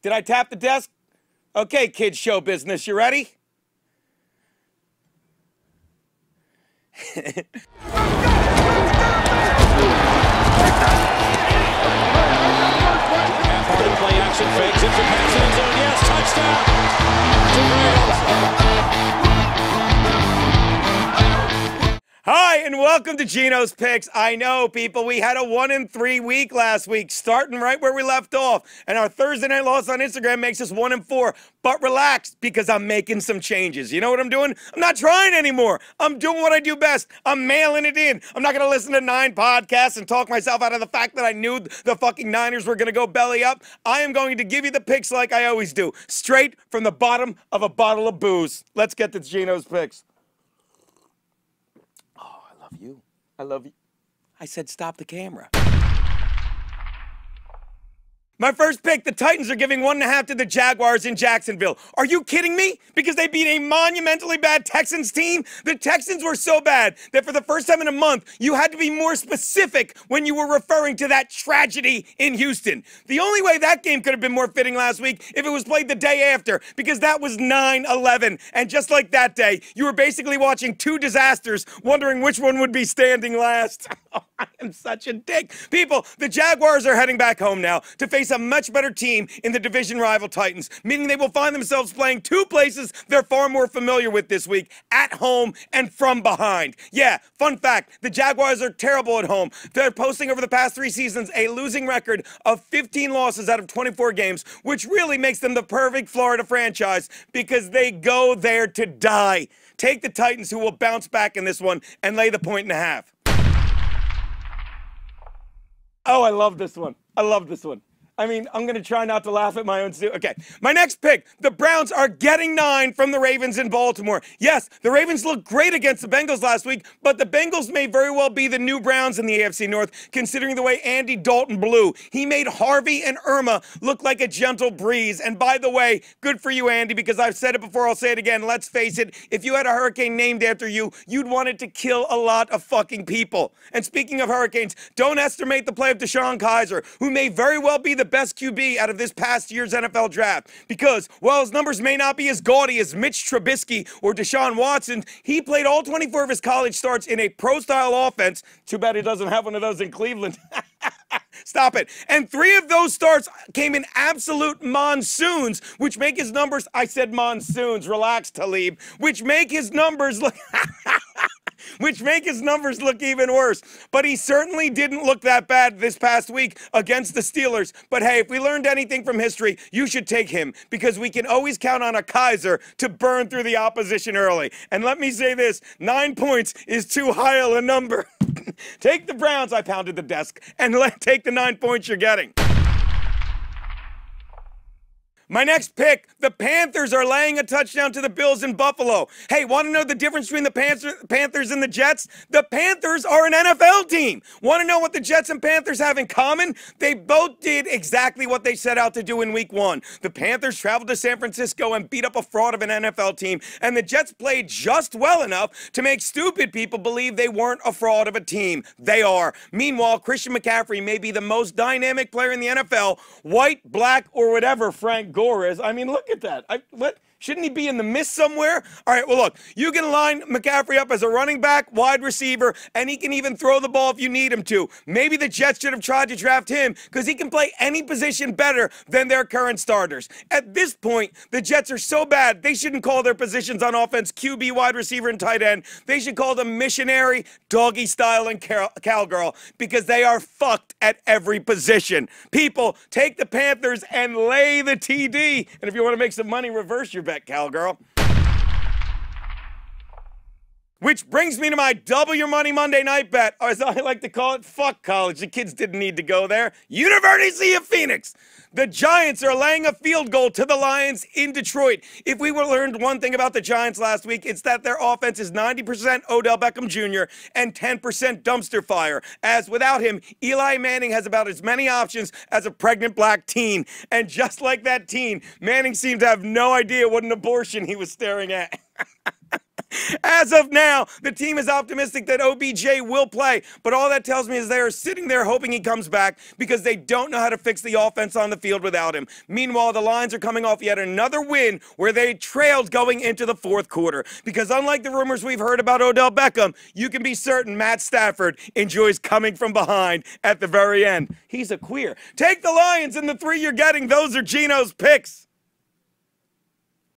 Did I tap the desk? Okay, kids show business. You ready? Play action fakes it for pass end zone. Yes, touchdown. Hi, and welcome to Geno's Picks. I know, people, we had a 1-3 week last week, starting right where we left off. And our Thursday night loss on Instagram makes us 1-4. But relax, because I'm making some changes. You know what I'm doing? I'm not trying anymore. I'm doing what I do best. I'm mailing it in. I'm not going to listen to 9 podcasts and talk myself out of the fact that I knew the fucking Niners were going to go belly up. I am going to give you the picks like I always do, straight from the bottom of a bottle of booze. Let's get to Geno's Picks. You. I love you. I said stop the camera. My first pick, the Titans are giving 1.5 to the Jaguars in Jacksonville. Are you kidding me? Because they beat a monumentally bad Texans team? The Texans were so bad that for the first time in a month, you had to be more specific when you were referring to that tragedy in Houston. The only way that game could have been more fitting last week if it was played the day after, because that was 9/11. And just like that day, you were basically watching 2 disasters, wondering which one would be standing last. Oh, I am such a dick. People, the Jaguars are heading back home now to face a much better team in the division rival Titans, meaning they will find themselves playing 2 places they're far more familiar with this week, at home and from behind. Yeah, fun fact, the Jaguars are terrible at home. They're posting over the past 3 seasons a losing record of 15 losses out of 24 games, which really makes them the perfect Florida franchise because they go there to die. Take the Titans, who will bounce back in this one, and lay the 1.5. Oh, I love this one. I love this one. I mean, I'm going to try not to laugh at my own stupid. Okay, my next pick, the Browns are getting 9 from the Ravens in Baltimore. Yes, the Ravens looked great against the Bengals last week, but the Bengals may very well be the new Browns in the AFC North, considering the way Andy Dalton blew. He made Harvey and Irma look like a gentle breeze. And by the way, good for you, Andy, because I've said it before, I'll say it again. Let's face it, if you had a hurricane named after you, you'd want it to kill a lot of fucking people. And speaking of hurricanes, don't estimate the play of Deshaun Kaiser, who may very well be the best QB out of this past year's NFL draft, because while his numbers may not be as gaudy as Mitch Trubisky or Deshaun Watson, he played all 24 of his college starts in a pro-style offense. Too bad he doesn't have one of those in Cleveland. Stop it. And 3 of those starts came in absolute monsoons, which make his numbers, I said monsoons, relax, Talib, which make his numbers look... which make his numbers look even worse. But he certainly didn't look that bad this past week against the Steelers. But hey, if we learned anything from history, you should take him, because we can always count on a Kaiser to burn through the opposition early. And let me say this, 9 points is too high a number. Take the Browns, I pounded the desk, and take the 9 points you're getting. My next pick, the Panthers are laying a touchdown to the Bills in Buffalo. Hey, want to know the difference between the Panthers and the Jets? The Panthers are an NFL team. Want to know what the Jets and Panthers have in common? They both did exactly what they set out to do in week 1. The Panthers traveled to San Francisco and beat up a fraud of an NFL team, and the Jets played just well enough to make stupid people believe they weren't a fraud of a team. They are. Meanwhile, Christian McCaffrey may be the most dynamic player in the NFL, white, black, or whatever Frank Gore is. I mean, look at that. What? Shouldn't he be in the mist somewhere? All right, well, look, you can line McCaffrey up as a running back, wide receiver, and he can even throw the ball if you need him to. Maybe the Jets should have tried to draft him because he can play any position better than their current starters. At this point, the Jets are so bad, they shouldn't call their positions on offense QB, wide receiver, and tight end. They should call them missionary, doggy style, and cowgirl, because they are fucked at every position. People, take the Panthers and lay the TD. And if you want to make some money, reverse your bet, cowgirl. Which brings me to my double your money Monday night bet, or as I like to call it, fuck college. The kids didn't need to go there. University of Phoenix. The Giants are laying a field goal to the Lions in Detroit. If we learned one thing about the Giants last week, it's that their offense is 90% Odell Beckham Jr. and 10% dumpster fire. As without him, Eli Manning has about as many options as a pregnant black teen. And just like that teen, Manning seemed to have no idea what an abortion he was staring at. As of now, the team is optimistic that OBJ will play, but all that tells me is they are sitting there hoping he comes back because they don't know how to fix the offense on the field without him. Meanwhile, the Lions are coming off yet another win where they trailed going into the fourth quarter. Because unlike the rumors we've heard about Odell Beckham, you can be certain Matt Stafford enjoys coming from behind at the very end. He's a queer. Take the Lions and the 3 you're getting. Those are Geno's picks.